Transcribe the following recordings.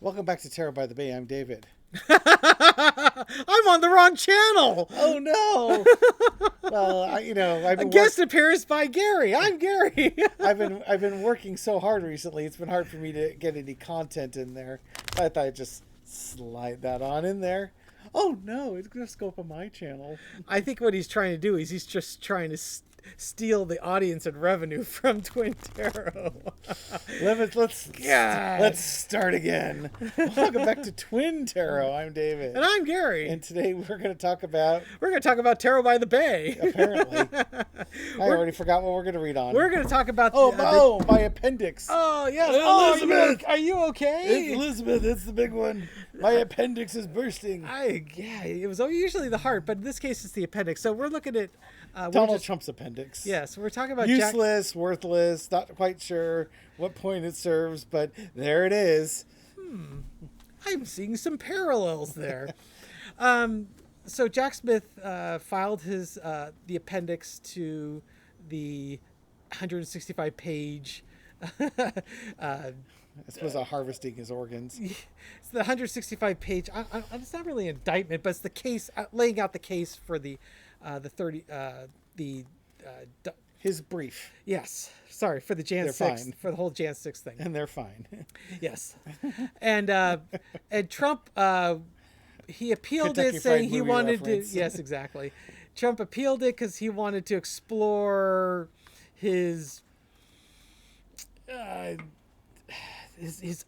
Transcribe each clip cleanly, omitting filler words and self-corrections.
Welcome back to Tarot by the Bay. I'm David. I'm on the wrong channel. Oh no! Well, I've A been guest appearance by Gary. I'm Gary. I've been working so hard recently. It's been hard for me to get any content in there. So I thought I'd just slide that on in there. Oh no! It's gonna scope on my channel. I think what he's trying to do is he's just trying to steal the audience and revenue from Twin Tarot. Let's start again. Welcome back to Twin Tarot. I'm David, and I'm Gary. And today we're going to talk about Tarot by the Bay. Apparently, I already forgot what we're going to read on. We're going to talk about my appendix. Oh yes, Elizabeth. Are you okay? It's Elizabeth. It's the big one. My appendix is bursting. It was usually the heart, but in this case it's the appendix. So we're looking at Donald Trump's appendix. Yes, we're talking about useless, worthless, not quite sure what point it serves, but there it is. I'm seeing some parallels there. So Jack Smith filed his the appendix to the 165-page. I suppose harvesting his organs. It's the 165-page. It's not really an indictment, but it's the case laying out the case for the 30 his brief. Yes, sorry for the Jan 6th, for the whole Jan 6th thing. And they're fine. Yes, and Trump he appealed Kentucky it, saying Fried he Movie wanted reference. to. Yes, exactly. Trump appealed it because he wanted to explore his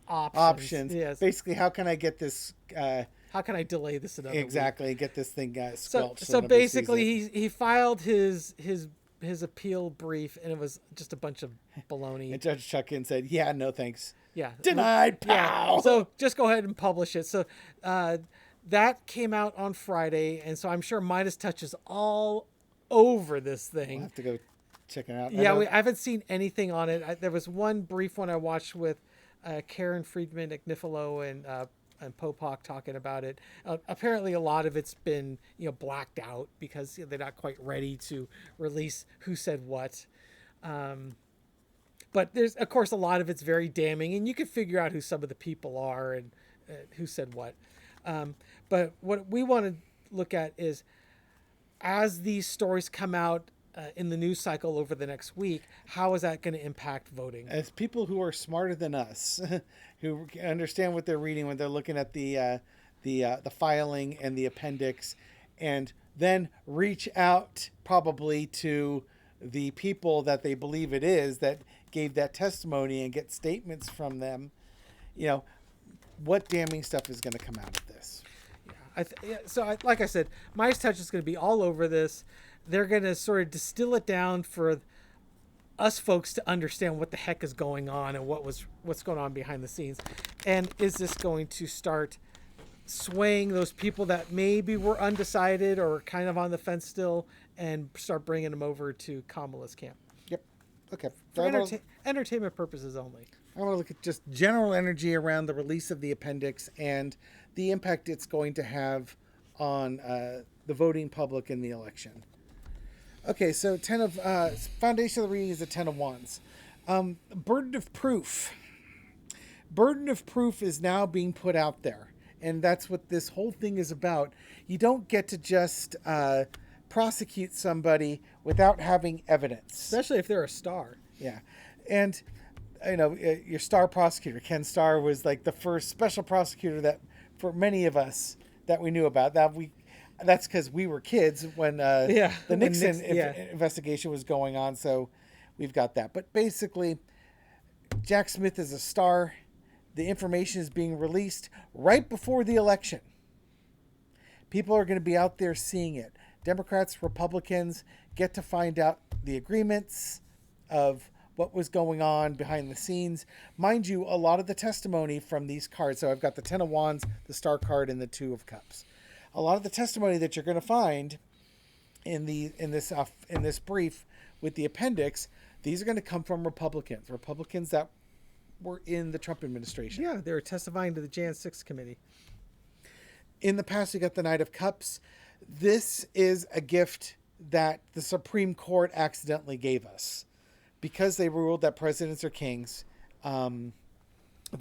options. Yes. Basically, how can I get this? How can I delay this another week? Get this thing squelched. So basically, he filed his appeal brief, and it was just a bunch of baloney. And Judge Chuckin said, "Yeah, no thanks. Yeah, denied. Pow. Yeah. So just go ahead and publish it." So that came out on Friday, and so I'm sure Midas Touch is all over this thing. I'll have to go check it out. Yeah, I haven't seen anything on it. There was one brief one I watched with Karen Friedman, Agnifilo, and Popak talking about it. Apparently, a lot of it's been blacked out because they're not quite ready to release who said what. But there's, of course, a lot of it's very damning, and you can figure out who some of the people are and who said what. But what we want to look at is, as these stories come out in the news cycle over the next week, how is that going to impact voting? As people who are smarter than us, who understand what they're reading when they're looking at the filing and the appendix, and then reach out probably to the people that they believe it is that gave that testimony and get statements from them, what damning stuff is going to come out of this? Like I said, Midas Touch is going to be all over this. They're going to sort of distill it down for us folks to understand what the heck is going on and what's going on behind the scenes. And is this going to start swaying those people that maybe were undecided or kind of on the fence still and start bringing them over to Kamala's camp? Yep. Okay. For entertainment purposes only. I want to look at just general energy around the release of the appendix and the impact it's going to have on the voting public in the election. Okay, so foundation of the reading is the 10 of Wands. Burden of proof. Burden of proof is now being put out there, and that's what this whole thing is about. You don't get to just prosecute somebody without having evidence, especially if they're a star. Yeah, and your star prosecutor Ken Starr was like the first special prosecutor that for many of us that we knew about. That's because we were kids when the Nixon investigation was going on, so we've got that. But basically, Jack Smith is a star. The information is being released right before the election. People are going to be out there seeing it. Democrats, Republicans get to find out the agreements of what was going on behind the scenes. Mind you, a lot of the testimony from these cards, so I've got the 10 of Wands, the Star card, and the 2 of Cups. A lot of the testimony that you're going to find in this brief with the appendix, these are going to come from Republicans that were in the Trump administration. Yeah, they were testifying to the Jan 6 committee. In the past, we got the Knight of Cups. This is a gift that the Supreme Court accidentally gave us because they ruled that presidents are kings. The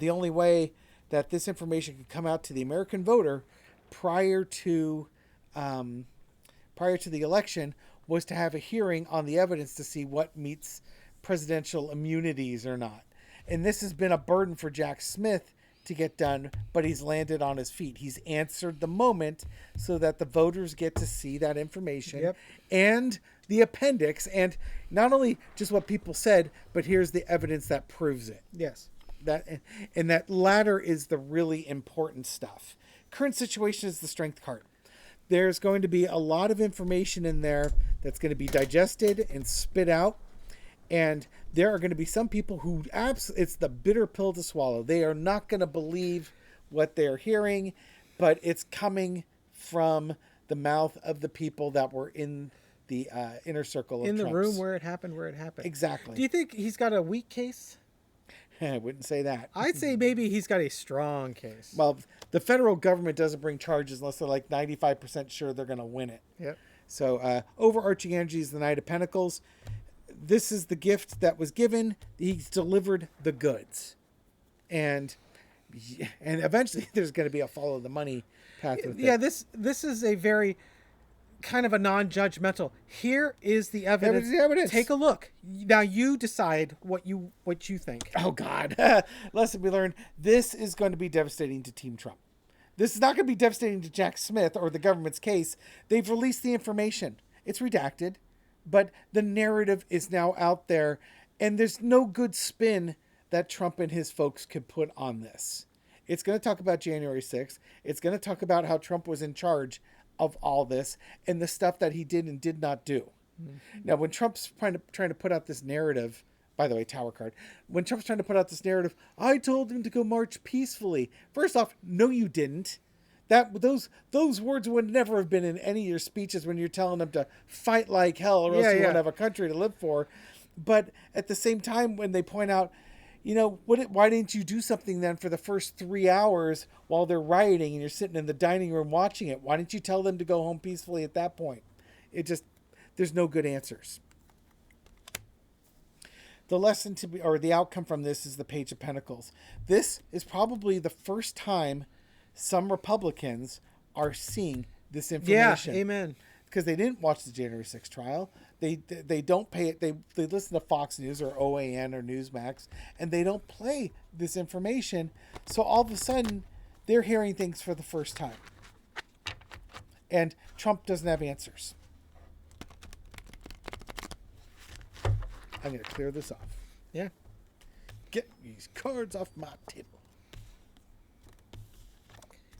only way that this information could come out to the American voter prior to the election was to have a hearing on the evidence to see what meets presidential immunities or not. And this has been a burden for Jack Smith to get done, but he's landed on his feet. He's answered the moment so that the voters get to see that information and the appendix, and not only just what people said, but here's the evidence that proves it. Yes. That latter is the really important stuff. Current situation is the strength card. There's going to be a lot of information in there that's going to be digested and spit out. And there are going to be some people who it's the bitter pill to swallow. They are not going to believe what they're hearing, but it's coming from the mouth of the people that were in the inner circle of in the Trump's. room where it happened. Exactly. Do you think he's got a weak case? I wouldn't say that. I'd say maybe he's got a strong case. Well, the federal government doesn't bring charges unless they're like 95% sure they're going to win it. Yep. So overarching energy is the Knight of Pentacles. This is the gift that was given. He's delivered the goods. And eventually there's going to be a follow the money path with it. Yeah, this is a very kind of a non-judgmental. Here is the evidence. Take a look. Now you decide what you think. Oh God. Lesson we learned. This is going to be devastating to Team Trump. This is not going to be devastating to Jack Smith or the government's case. They've released the information. It's redacted, but the narrative is now out there, and there's no good spin that Trump and his folks could put on this. It's going to talk about January 6th. It's going to talk about how Trump was in charge of all this and the stuff that he did and did not do. Mm-hmm. Now, when Trump's trying to put out this narrative, by the way, Tower card, when Trump's trying to put out this narrative, I told him to go march peacefully. First off, no, you didn't. Those words would never have been in any of your speeches when you're telling them to fight like hell or else you won't have a country to live for. But at the same time, when they point out, why didn't you do something then for the first 3 hours while they're rioting and you're sitting in the dining room watching it? Why didn't you tell them to go home peacefully at that point? There's no good answers. The lesson the outcome from this is the Page of Pentacles. This is probably the first time some Republicans are seeing this information. Yeah, amen. Because they didn't watch the January 6th trial. They don't pay it. They listen to Fox News or OAN or Newsmax, and they don't play this information. So all of a sudden, they're hearing things for the first time. And Trump doesn't have answers. I'm going to clear this off. Yeah. Get these cards off my table.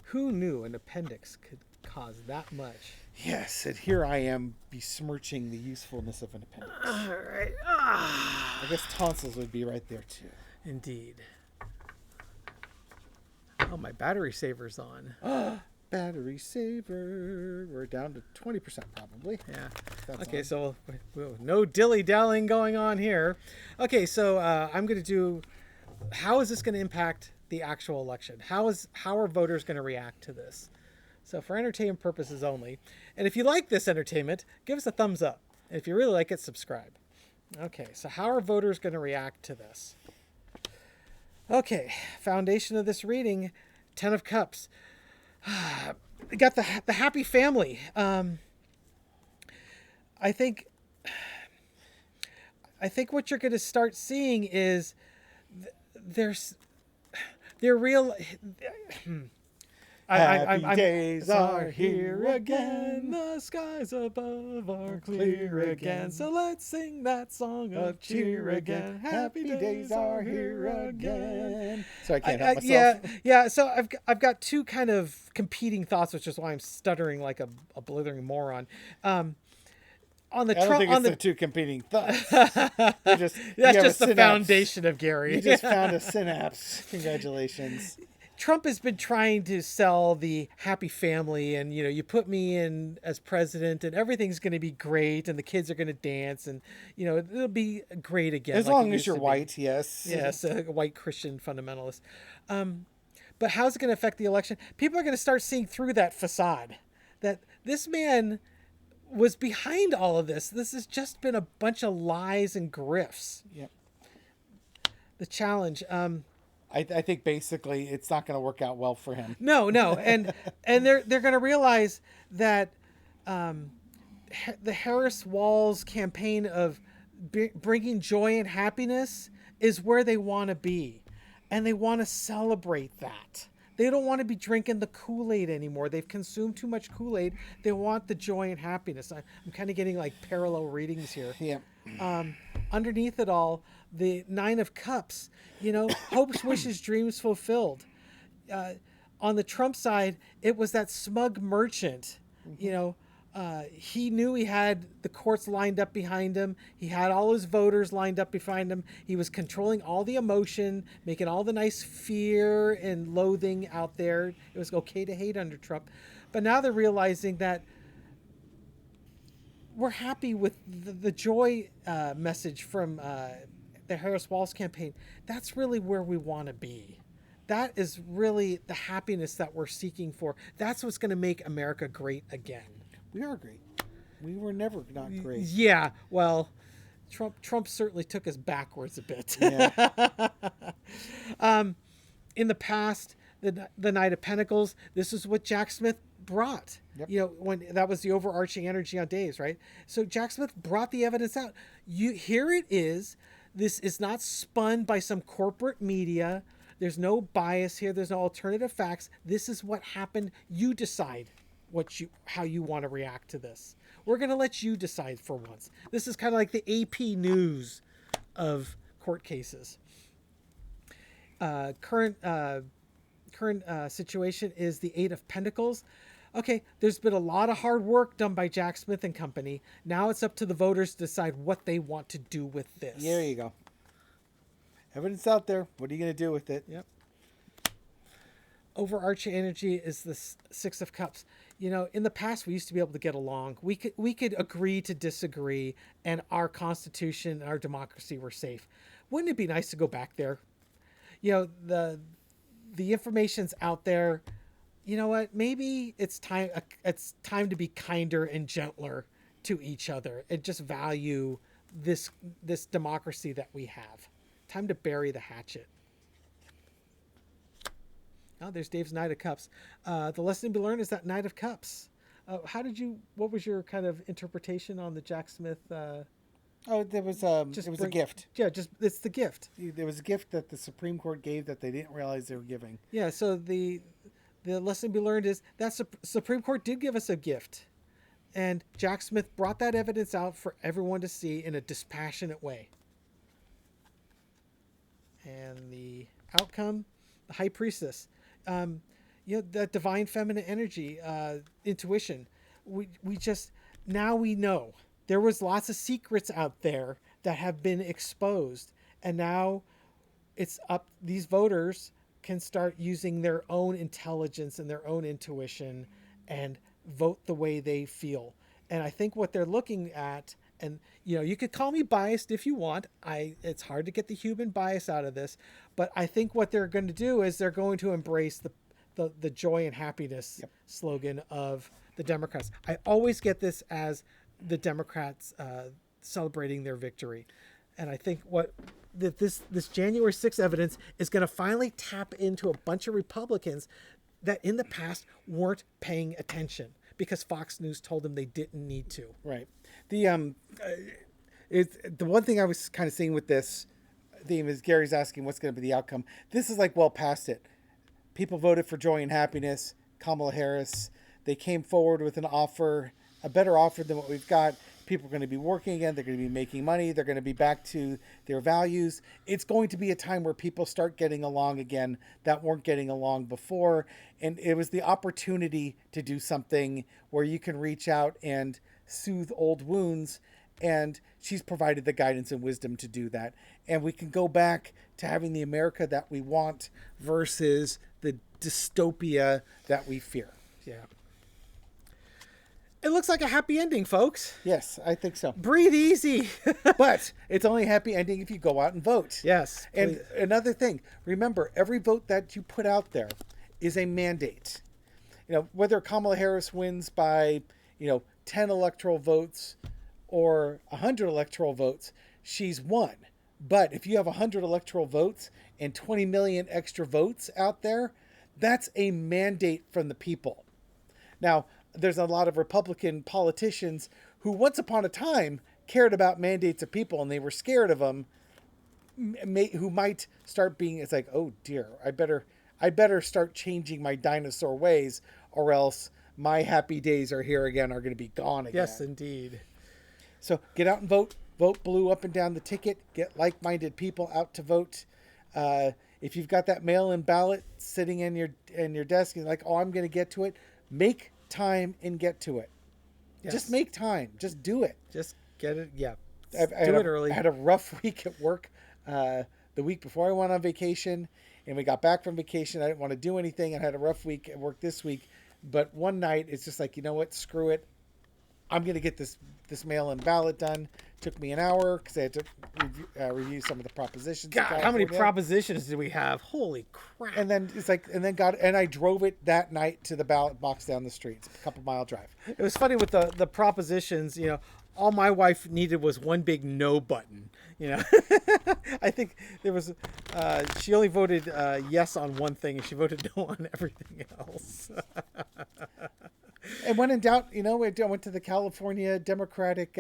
Who knew an appendix could cause that much? Yes, and here I am besmirching the usefulness of an appendix. All right. I guess tonsils would be right there too. Indeed. Oh, my battery saver's on. Battery saver. We're down to 20% probably. Yeah. That's okay, on. so no dilly-dallying going on here. Okay, so I'm going to do... How is this going to impact the actual election? How are voters going to react to this? So for entertainment purposes only. And if you like this entertainment, give us a thumbs up. And if you really like it, subscribe. Okay, so how are voters going to react to this? Okay, foundation of this reading, 10 of Cups. We got the happy family. I think what you're going to start seeing is they're real. Happy days are here again. The skies above are clear again. So let's sing that song of cheer again. Happy days are here again. So I can't help myself. Yeah. So I've got two kind of competing thoughts, which is why I'm stuttering like a blithering moron. On the I don't think it's the two competing thoughts. That's just the foundation of Gary. You just found a synapse. Congratulations. Trump has been trying to sell the happy family and, you put me in as president and everything's going to be great and the kids are going to dance and, it'll be great again. As long as you're white, yes. Yes, a white Christian fundamentalist. But how's it going to affect the election? People are going to start seeing through that facade that this man was behind all of this. This has just been a bunch of lies and grifts. Yep. The challenge. I think basically it's not going to work out well for him. No, and they're going to realize that the Harris Walz campaign of bringing joy and happiness is where they want to be, and they want to celebrate that. They don't want to be drinking the Kool-Aid anymore. They've consumed too much Kool-Aid. They want the joy and happiness. I'm kind of getting like parallel readings here. Yeah. Underneath it all, the Nine of Cups, hopes, wishes, dreams fulfilled. On the Trump side, it was that smug merchant, he knew he had the courts lined up behind him. He had all his voters lined up behind him. He was controlling all the emotion, making all the nice fear and loathing out there. It was okay to hate under Trump. But now they're realizing that we're happy with the joy message from the Harris-Walz campaign. That's really where we want to be. That is really the happiness that we're seeking for. That's what's going to make America great again. We are great. We were never not great. Yeah, well, Trump certainly took us backwards a bit. Yeah. In the past, the Knight of Pentacles, this is what Jack Smith brought. Yep. When that was the overarching energy on Days, right? So Jack Smith brought the evidence out. Here it is. This is not spun by some corporate media. There's no bias here. There's no alternative facts. This is what happened. You decide how you want to react to this. We're going to let you decide for once. This is kind of like the AP news of court cases. Current situation is the Eight of Pentacles. Okay, there's been a lot of hard work done by Jack Smith and company. Now it's up to the voters to decide what they want to do with this. There you go. Evidence out there. What are you going to do with it? Yep. Overarching energy is the Six of Cups. In the past, we used to be able to get along. We could agree to disagree, and our Constitution and our democracy were safe. Wouldn't it be nice to go back there? The information's out there. You know what? Maybe it's time to be kinder and gentler to each other and just value this democracy that we have. Time to bury the hatchet. Oh, there's Dave's Knight of Cups. The lesson to be learned is that Knight of Cups. What was your kind of interpretation on the Jack Smith? There was a gift. Yeah, it's the gift. There was a gift that the Supreme Court gave that they didn't realize they were giving. Yeah, so the lesson to be learned is that Supreme Court did give us a gift. And Jack Smith brought that evidence out for everyone to see in a dispassionate way. And the outcome, the High Priestess. That divine feminine energy, intuition. We now we know there was lots of secrets out there that have been exposed, and now it's up. These voters can start using their own intelligence and their own intuition and vote the way they feel. And I think what they're looking at, and you could call me biased if you want. It's hard to get the human bias out of this, but I think what they're going to do is they're going to embrace the joy and happiness slogan of the Democrats. I always get this as the Democrats celebrating their victory, and I think this January 6th evidence is going to finally tap into a bunch of Republicans that in the past weren't paying attention because Fox News told them they didn't need to. Right. The one thing I was kind of seeing with this theme is Gary's asking what's going to be the outcome. This is like well past it. People voted for joy and happiness. Kamala Harris. They came forward with an offer, a better offer than what we've got. People are going to be working again. They're going to be making money. They're going to be back to their values. It's going to be a time where people start getting along again that weren't getting along before. And it was the opportunity to do something where you can reach out and soothe old wounds. And she's provided the guidance and wisdom to do that. And we can go back to having the America that we want versus the dystopia that we fear. Yeah. It looks like a happy ending, folks. Yes, I think so. Breathe easy. But it's only a happy ending if you go out and vote. Yes. And another thing, remember, every vote that you put out there is a mandate. Whether Kamala Harris wins by, 10 electoral votes or 100 electoral votes, she's won. But if you have 100 electoral votes and 20 million extra votes out there, that's a mandate from the people. Now, there's a lot of Republican politicians who once upon a time cared about mandates of people and they were scared of them, who might start being, it's like, oh dear, I better start changing my dinosaur ways, or else my happy days are here again, are going to be gone again. Yes, indeed. So get out and vote. Vote blue up and down the ticket. Get like-minded people out to vote. If you've got that mail-in ballot sitting in your desk and you're like, oh, I'm going to get to it, make time and get to it. Yes. Just make time. Just do it. Just get it. Yeah. I Do it early. I had a rough week at work the week before I went on vacation, and we got back from vacation. I didn't want to do anything. I had a rough week at work this week. But one night, it's just like, you know what? Screw it. I'm going to get this mail-in ballot done. Took me an hour because I had to review some of the propositions. God, how many propositions did we have? Holy crap! And then it's like, and I drove it that night to the ballot box down the street. It's a couple-mile drive. It was funny with the propositions. You know, all my wife needed was one big no button. You know, I think there was. She only voted yes on one thing, and she voted no on everything else. And when in doubt, you know, I went to the California Democratic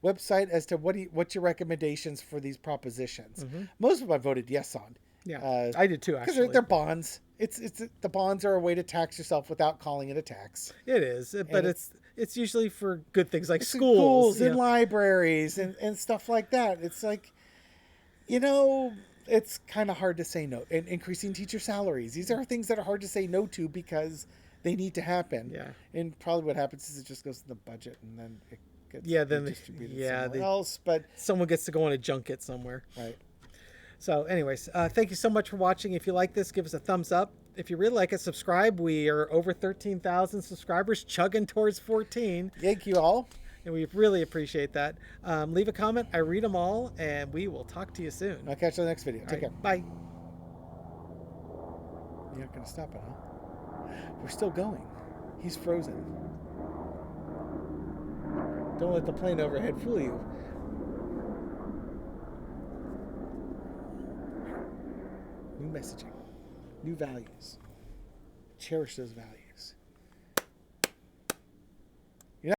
website as to what's your recommendations for these propositions. Mm-hmm. Most of them I voted yes on. Yeah, I did too, actually. Because they're bonds. It's the bonds are a way to tax yourself without calling it a tax. It is, but it's usually for good things like schools and libraries and stuff like that. It's like, you know, it's kind of hard to say no. And increasing teacher salaries. These are things that are hard to say no to because they need to happen. Yeah. And probably what happens is it just goes to the budget and then it gets distributed somewhere else. But someone gets to go on a junket somewhere. Right. So anyways, thank you so much for watching. If you like this, give us a thumbs up. If you really like it, subscribe. We are over 13,000 subscribers, chugging towards 14. Thank you all. And we really appreciate that. Leave a comment. I read them all, and we will talk to you soon. I'll catch you in the next video. Take care. Bye. You're not going to stop it, huh? We're still going. He's frozen. Don't let the plane overhead fool you. New messaging. New values. Cherish those values.